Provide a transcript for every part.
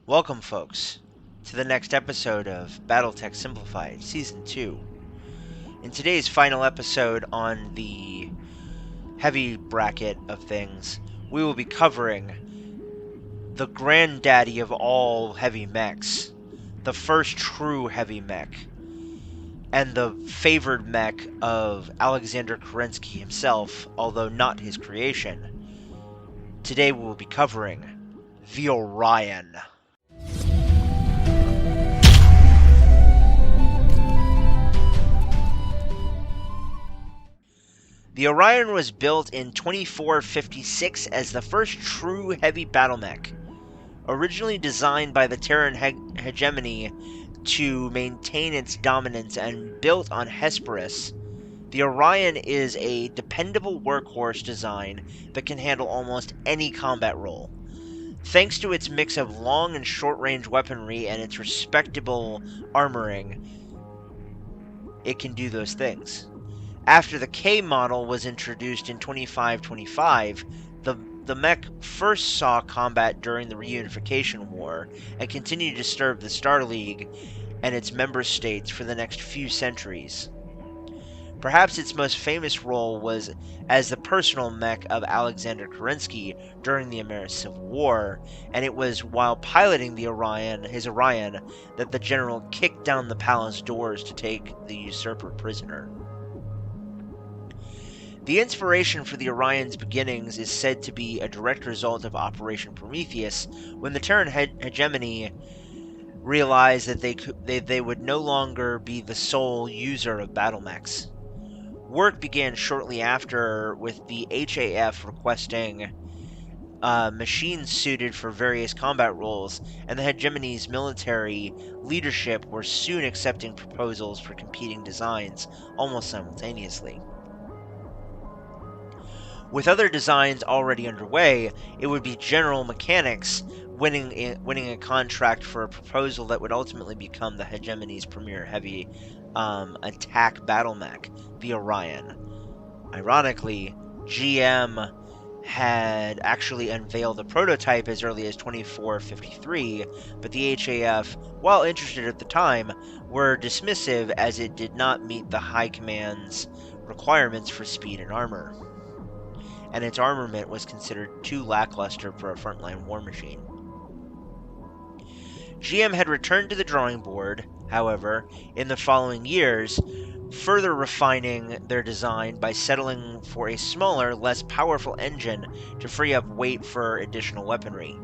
Welcome, folks, to the next episode of BattleTech Simplified, Season 2. In today's final episode on the heavy bracket of things, we will be covering the granddaddy of all heavy mechs, the first true heavy mech, and the favored mech of Alexander Kerensky himself, although not his creation. Today we will be covering the Orion. The Orion was built in 2456 as the first true heavy battle mech. Originally designed by the Terran hegemony to maintain its dominance and built on Hesperus, the Orion is a dependable workhorse design that can handle almost any combat role. Thanks to its mix of long and short-range weaponry and its respectable armoring, it can do those things. After the K model was introduced in 2525, the mech first saw combat during the Reunification War and continued to disturb the Star League and its member states for the next few centuries. Perhaps its most famous role was as the personal mech of Alexander Kerensky during the American Civil War, and it was while piloting his Orion, that the general kicked down the palace doors to take the usurper prisoner. The inspiration for the Orion's beginnings is said to be a direct result of Operation Prometheus, when the Terran hegemony realized that they would no longer be the sole user of battle mechs. Work began shortly after, with the HAF requesting machines suited for various combat roles, and the hegemony's military leadership were soon accepting proposals for competing designs almost simultaneously. With other designs already underway, it would be General Mechanics winning a contract for a proposal that would ultimately become the hegemony's premier heavy attack battle mech, the Orion. Ironically, GM had actually unveiled a prototype as early as 2453, but the HAF, while interested at the time, were dismissive as it did not meet the High Command's requirements for speed and armor, and its armament was considered too lackluster for a frontline war machine. GM had returned to the drawing board, however, in the following years, further refining their design by settling for a smaller, less powerful engine to free up weight for additional weaponry.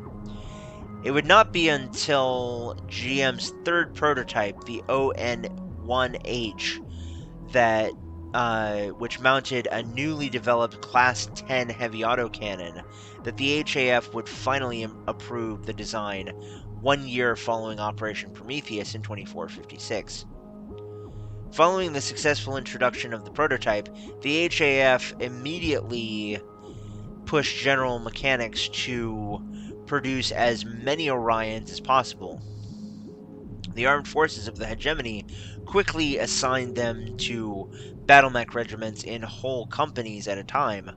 It would not be until GM's third prototype, the ON-1H, that which mounted a newly developed Class 10 heavy autocannon, that the HAF would finally approve the design 1 year following Operation Prometheus in 2456. Following the successful introduction of the prototype, the HAF immediately pushed General Mechanics to produce as many Orions as possible. The armed forces of the hegemony quickly assigned them to battle mech regiments in whole companies at a time,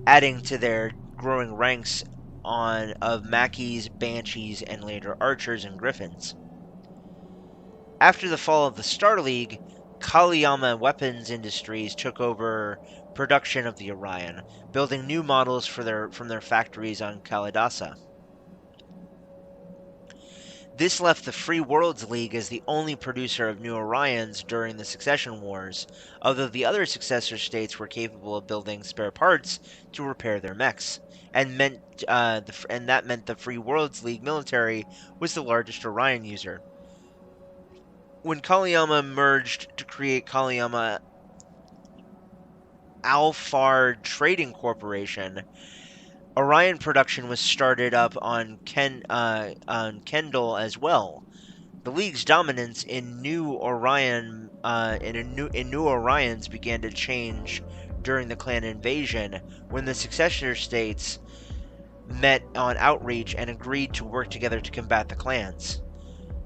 adding to their growing ranks of Mackeys, Banshees, and later Archers and Griffins. After the fall of the Star League, Kaliyama Weapons Industries took over production of the Orion, building new models from their factories on Kalidasa. This left the Free Worlds League as the only producer of new Orions during the Succession Wars, although the other successor states were capable of building spare parts to repair their mechs, and that meant the Free Worlds League military was the largest Orion user. When Kaliyama merged to create Kaliyama Alphard Trading Corporation, Orion production was started up on Kendall as well. The League's dominance in new Orions began to change during the clan invasion, when the successor states met on outreach and agreed to work together to combat the clans.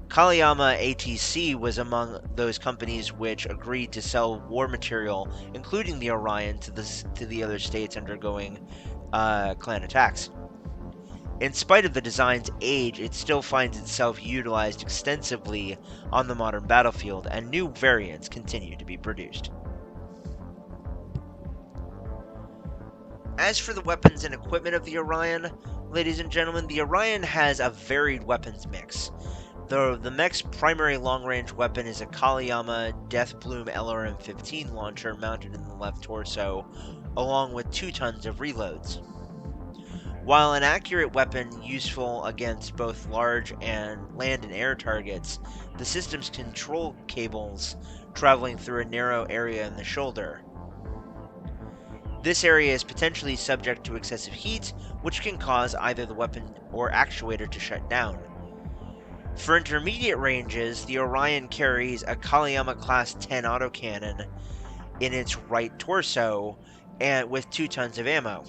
Kaliyama ATC was among those companies which agreed to sell war material, including the Orion, to the other states undergoing clan attacks. In spite of the design's age, it still finds itself utilized extensively on the modern battlefield, and new variants continue to be produced. As for the weapons and equipment of the Orion, ladies and gentlemen, the Orion has a varied weapons mix. The Mech's primary long-range weapon is a Kaliyama Deathbloom LRM-15 launcher mounted in the left torso, along with 2 tons of reloads. While an accurate weapon useful against both large and land and air targets, the system's control cables traveling through a narrow area in the shoulder. This area is potentially subject to excessive heat, which can cause either the weapon or actuator to shut down. For intermediate ranges, the Orion carries a Kaliyama Class 10 autocannon in its right torso and with 2 tons of ammo.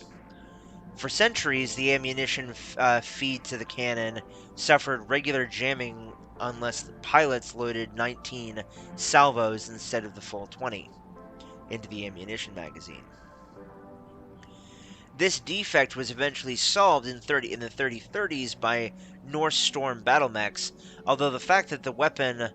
For centuries, the ammunition feed to the cannon suffered regular jamming unless the pilots loaded 19 salvos instead of the full 20 into the ammunition magazine. This defect was eventually solved in the 3030s by Norse Storm battle mechs, although the fact that the weapon's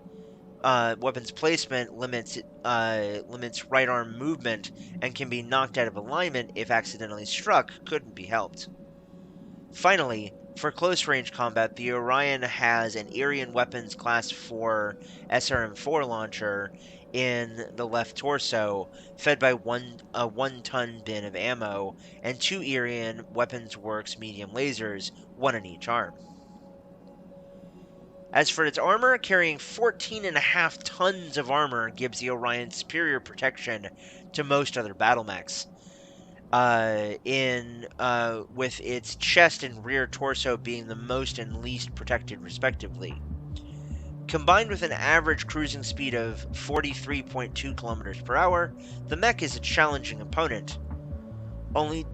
placement limits right arm movement and can be knocked out of alignment if accidentally struck couldn't be helped. Finally, for close-range combat, the Orion has an Orion Weapons Class 4 SRM-4 launcher in the left torso, fed by a 1-ton bin of ammo, and 2 Orion Weapons Works medium lasers, 1 in each arm. As for its armor, carrying 14.5 tons of armor gives the Orion superior protection to most other battle mechs. With its chest and rear torso being the most and least protected respectively. Combined with an average cruising speed of 43.2 kilometers per hour, the mech is a challenging opponent. Only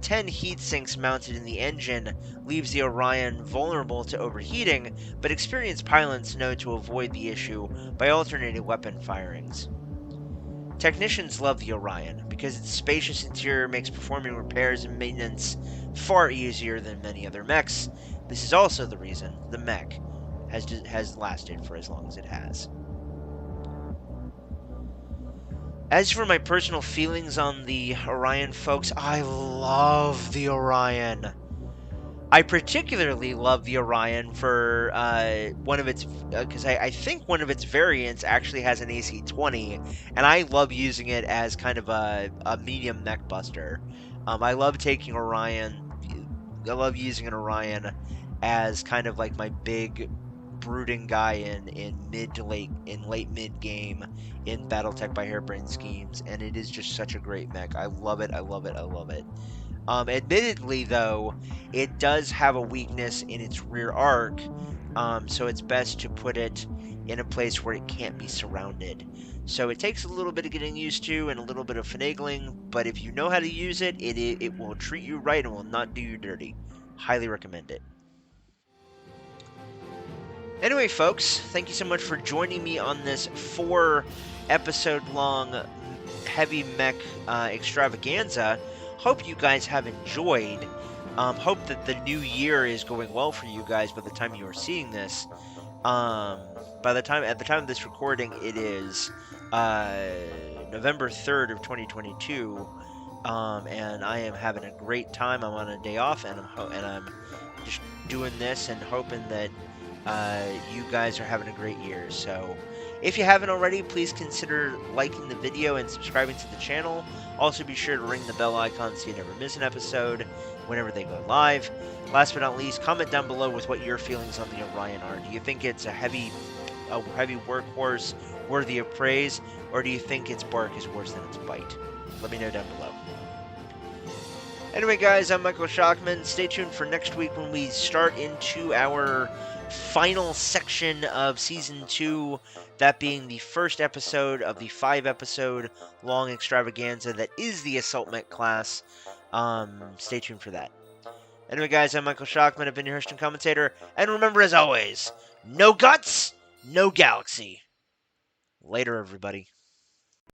10 heat sinks mounted in the engine leaves the Orion vulnerable to overheating, but experienced pilots know to avoid the issue by alternating weapon firings. Technicians love the Orion because its spacious interior makes performing repairs and maintenance far easier than many other mechs. This is also the reason the mech has lasted for as long as it has. As for my personal feelings on the Orion, folks, I love the Orion. I particularly love the Orion for one of its, because I think one of its variants actually has an AC-20, and I love using it as kind of a medium mech buster. I love taking Orion, I love using an Orion as kind of like my big brooding guy in late mid game in BattleTech by Hairbrained Schemes, and it is just such a great mech. I love it, I love it, I love it. Admittedly, though, it does have a weakness in its rear arc, so it's best to put it in a place where it can't be surrounded. So it takes a little bit of getting used to and a little bit of finagling, but if you know how to use it, it will treat you right and will not do you dirty. Highly recommend it. Anyway, folks, thank you so much for joining me on this 4-episode-long heavy mech extravaganza. Hope you guys have enjoyed. Hope that the new year is going well for you guys by the time you are seeing this. At the time of this recording, it is November 3rd of 2022, and I am having a great time. I'm on a day off, and I'm just doing this and hoping that you guys are having a great year. So if you haven't already, please consider liking the video and subscribing to the channel. Also be sure to ring the bell icon so you never miss an episode whenever they go live. Last but not least, comment down below with what your feelings on the Orion are. Do you think it's a heavy workhorse worthy of praise, or do you think its bark is worse than its bite? Let me know down below. Anyway, guys, I'm Michael Shockman. Stay tuned for next week when we start into our final section of Season 2, that being the first episode of the 5-episode long extravaganza that is the Assault Mech class. Stay tuned for that. Anyway, guys, I'm Michael Shockman. I've been your host and commentator, and remember, as always, no guts, no galaxy. Later, everybody.